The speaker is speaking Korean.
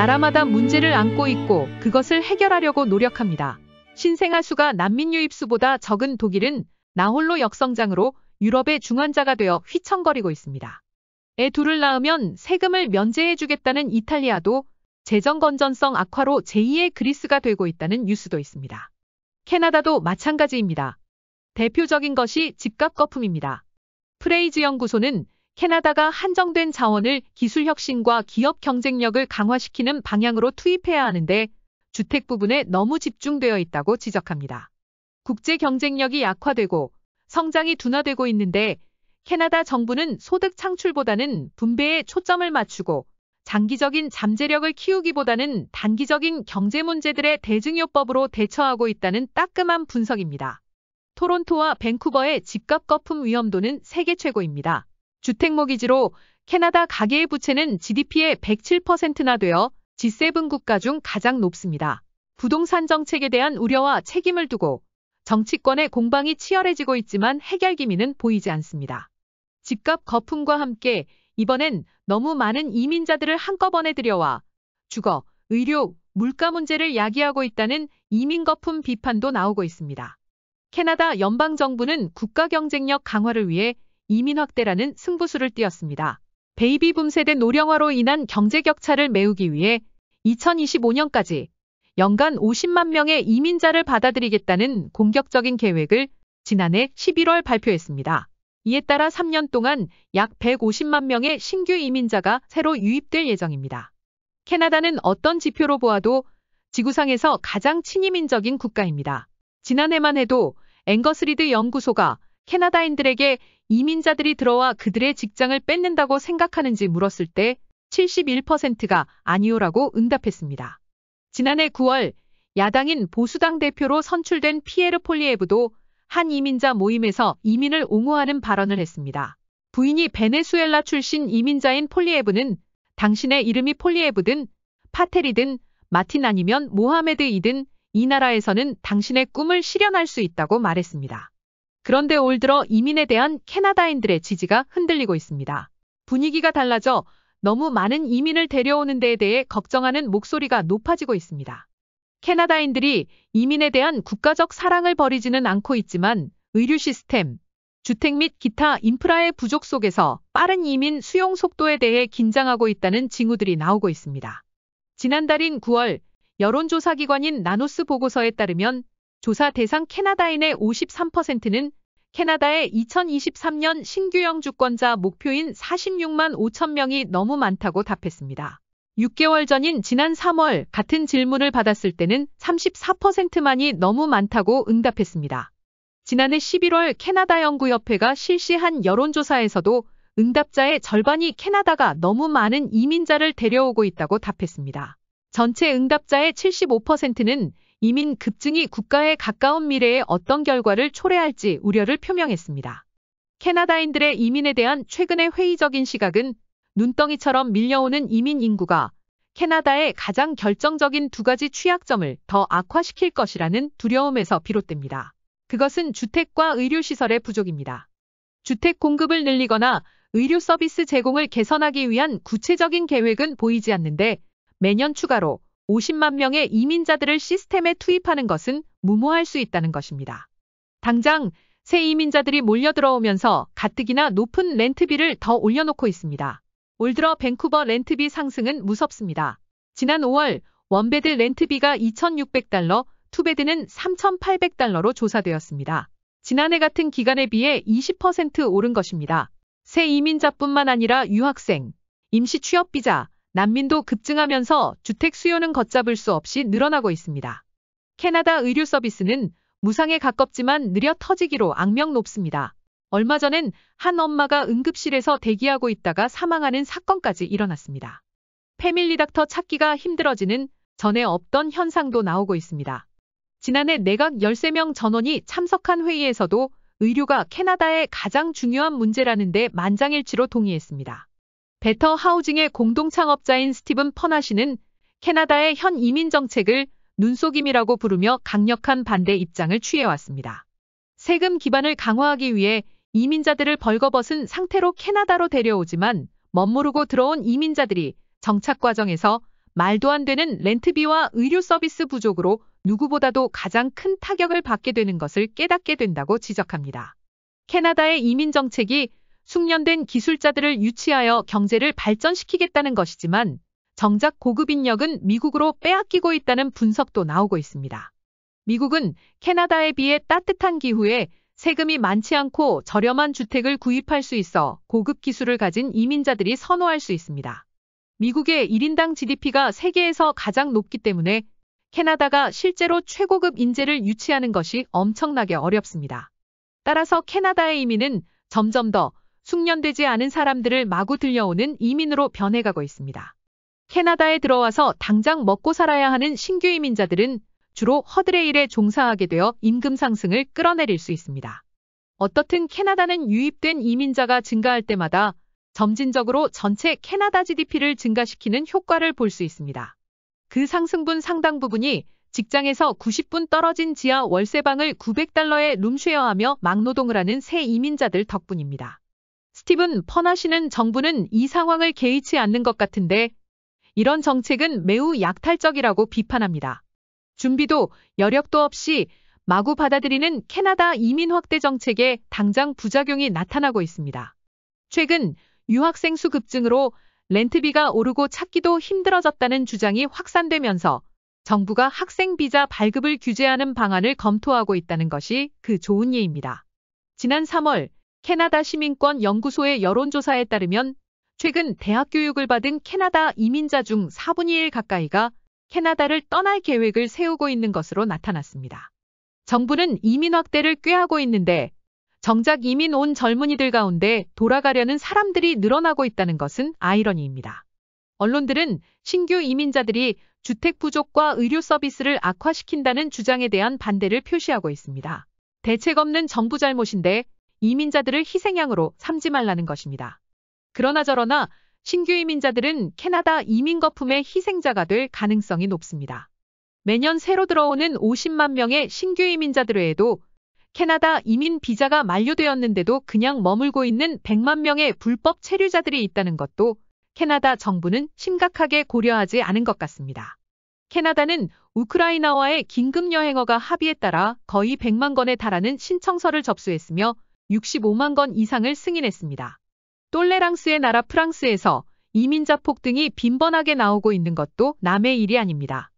나라마다 문제를 안고 있고 그것을 해결하려고 노력합니다. 신생아 수가 난민 유입 수보다 적은 독일은 나홀로 역성장으로 유럽의 중환자가 되어 휘청거리고 있습니다. 애 둘을 낳으면 세금을 면제해주겠다는 이탈리아도 재정 건전성 악화로 제2의 그리스가 되고 있다는 뉴스도 있습니다. 캐나다도 마찬가지입니다. 대표적인 것이 집값 거품입니다. 프레이즈 연구소는 캐나다가 한정된 자원을 기술 혁신과 기업 경쟁력을 강화시키는 방향으로 투입해야 하는데 주택 부분에 너무 집중되어 있다고 지적합니다. 국제 경쟁력이 약화되고 성장이 둔화되고 있는데 캐나다 정부는 소득 창출보다는 분배에 초점을 맞추고 장기적인 잠재력을 키우기보다는 단기적인 경제 문제들의 대증요법으로 대처하고 있다는 따끔한 분석입니다. 토론토와 밴쿠버의 집값 거품 위험도는 세계 최고입니다. 주택 모기지로 캐나다 가계의 부채는 GDP의 107%나 되어 G7 국가 중 가장 높습니다. 부동산 정책에 대한 우려와 책임을 두고 정치권의 공방이 치열해지고 있지만 해결 기미는 보이지 않습니다. 집값 거품과 함께 이번엔 너무 많은 이민자들을 한꺼번에 들여와 주거, 의료, 물가 문제를 야기하고 있다는 이민 거품 비판도 나오고 있습니다. 캐나다 연방정부는 국가 경쟁력 강화를 위해 이민 확대라는 승부수를 띄웠습니다. 베이비붐 세대 노령화로 인한 경제 격차를 메우기 위해 2025년까지 연간 50만 명의 이민자를 받아들이겠다는 공격적인 계획을 지난해 11월 발표했습니다. 이에 따라 3년 동안 약 150만 명의 신규 이민자가 새로 유입될 예정입니다. 캐나다는 어떤 지표로 보아도 지구상에서 가장 친이민적인 국가입니다. 지난해만 해도 앵거스 리드 연구소가 캐나다인들에게 이민자들이 들어와 그들의 직장을 뺏는다고 생각하는지 물었을 때 71%가 아니오라고 응답했습니다. 지난해 9월 야당인 보수당 대표로 선출된 피에르 폴리에브도 한 이민자 모임에서 이민을 옹호하는 발언을 했습니다. 부인이 베네수엘라 출신 이민자인 폴리에브는 당신의 이름이 폴리에브든 파텔이든 마틴 아니면 모하메드이든 이 나라에서는 당신의 꿈을 실현할 수 있다고 말했습니다. 그런데 올 들어 이민에 대한 캐나다인들의 지지가 흔들리고 있습니다. 분위기가 달라져 너무 많은 이민을 데려오는 데에 대해 걱정하는 목소리가 높아지고 있습니다. 캐나다인들이 이민에 대한 국가적 사랑을 버리지는 않고 있지만 의료 시스템, 주택 및 기타 인프라의 부족 속에서 빠른 이민 수용 속도에 대해 긴장하고 있다는 징후들이 나오고 있습니다. 지난달인 9월 여론조사기관인 나노스 보고서에 따르면 조사 대상 캐나다인의 53%는 캐나다의 2023년 신규 영주권자 목표인 46만 5천 명이 너무 많다고 답했습니다. 6개월 전인 지난 3월 같은 질문을 받았을 때는 34%만이 너무 많다고 응답했습니다. 지난해 11월 캐나다 연구협회가 실시한 여론조사에서도 응답자의 절반이 캐나다가 너무 많은 이민자를 데려오고 있다고 답했습니다. 전체 응답자의 75%는 이민 급증이 국가에 가까운 미래에 어떤 결과를 초래할지 우려를 표명했습니다. 캐나다인들의 이민에 대한 최근의 회의적인 시각은 눈덩이처럼 밀려오는 이민 인구가 캐나다의 가장 결정적인 두 가지 취약점을 더 악화시킬 것이라는 두려움에서 비롯됩니다. 그것은 주택과 의료시설의 부족입니다. 주택 공급을 늘리거나 의료 서비스 제공을 개선하기 위한 구체적인 계획은 보이지 않는데 매년 추가로 50만 명의 이민자들을 시스템에 투입하는 것은 무모할 수 있다는 것입니다. 당장 새 이민자들이 몰려들어오면서 가뜩이나 높은 렌트비를 더 올려놓고 있습니다. 올 들어 밴쿠버 렌트비 상승은 무섭습니다. 지난 5월 원베드 렌트비가 $2,600, 투베드는 $3,800로 조사되었습니다. 지난해 같은 기간에 비해 20% 오른 것입니다. 새 이민자뿐만 아니라 유학생, 임시 취업비자, 난민도 급증하면서 주택 수요는 걷잡을 수 없이 늘어나고 있습니다. 캐나다 의료 서비스는 무상에 가깝지만 느려 터지기로 악명 높습니다. 얼마 전엔 한 엄마가 응급실에서 대기하고 있다가 사망하는 사건까지 일어났습니다. 패밀리 닥터 찾기가 힘들어지는 전에 없던 현상도 나오고 있습니다. 지난해 내각 13명 전원이 참석한 회의에서도 의료가 캐나다의 가장 중요한 문제라는데 만장일치로 동의했습니다. 베터 하우징의 공동 창업자인 스티븐 퍼나시는 캐나다의 현 이민 정책을 눈속임이라고 부르며 강력한 반대 입장을 취해왔습니다. 세금 기반을 강화하기 위해 이민자들을 벌거벗은 상태로 캐나다로 데려오지만 멋모르고 들어온 이민자들이 정착 과정에서 말도 안 되는 렌트비와 의료 서비스 부족으로 누구보다도 가장 큰 타격을 받게 되는 것을 깨닫게 된다고 지적합니다. 캐나다의 이민 정책이 숙련된 기술자들을 유치하여 경제를 발전시키겠다는 것이지만 정작 고급 인력은 미국으로 빼앗기고 있다는 분석도 나오고 있습니다. 미국은 캐나다에 비해 따뜻한 기후에 세금이 많지 않고 저렴한 주택을 구입할 수 있어 고급 기술을 가진 이민자들이 선호할 수 있습니다. 미국의 1인당 GDP가 세계에서 가장 높기 때문에 캐나다가 실제로 최고급 인재를 유치하는 것이 엄청나게 어렵습니다. 따라서 캐나다의 이민은 점점 더 숙련되지 않은 사람들을 마구 들여오는 이민으로 변해가고 있습니다. 캐나다에 들어와서 당장 먹고 살아야 하는 신규 이민자들은 주로 허드렛 일에 종사하게 되어 임금 상승을 끌어내릴 수 있습니다. 어떻든 캐나다는 유입된 이민자가 증가할 때마다 점진적으로 전체 캐나다 GDP를 증가시키는 효과를 볼 수 있습니다. 그 상승분 상당 부분이 직장에서 90분 떨어진 지하 월세방을 $900에 룸쉐어하며 막노동을 하는 새 이민자들 덕분입니다. 스티븐 퍼나시는 정부는 이 상황을 개의치 않는 것 같은데 이런 정책은 매우 약탈적이라고 비판합니다. 준비도 여력도 없이 마구 받아들이는 캐나다 이민 확대 정책에 당장 부작용이 나타나고 있습니다. 최근 유학생 수 급증으로 렌트비가 오르고 찾기도 힘들어졌다는 주장이 확산되면서 정부가 학생 비자 발급을 규제하는 방안을 검토하고 있다는 것이 그 좋은 예입니다. 지난 3월 캐나다 시민권 연구소의 여론조사에 따르면 최근 대학 교육을 받은 캐나다 이민자 중 4분의 1 가까이가 캐나다를 떠날 계획을 세우고 있는 것으로 나타났습니다. 정부는 이민 확대를 꾀하고 있는데 정작 이민 온 젊은이들 가운데 돌아가려는 사람들이 늘어나고 있다는 것은 아이러니입니다. 언론들은 신규 이민자들이 주택 부족과 의료 서비스를 악화시킨다는 주장에 대한 반대를 표시하고 있습니다. 대책 없는 정부 잘못인데 이민자들을 희생양으로 삼지 말라는 것입니다. 그러나 저러나 신규 이민자들은 캐나다 이민 거품의 희생자가 될 가능성이 높습니다. 매년 새로 들어오는 50만 명의 신규 이민자들 외에도 캐나다 이민 비자가 만료되었는데도 그냥 머물고 있는 100만 명의 불법 체류자들이 있다는 것도 캐나다 정부는 심각하게 고려하지 않은 것 같습니다. 캐나다는 우크라이나와의 긴급 여행어가 합의에 따라 거의 100만 건에 달하는 신청서를 접수했으며 65만 건 이상을 승인했습니다. 똘레랑스의 나라 프랑스에서 이민자 폭등이 빈번하게 나오고 있는 것도 남의 일이 아닙니다.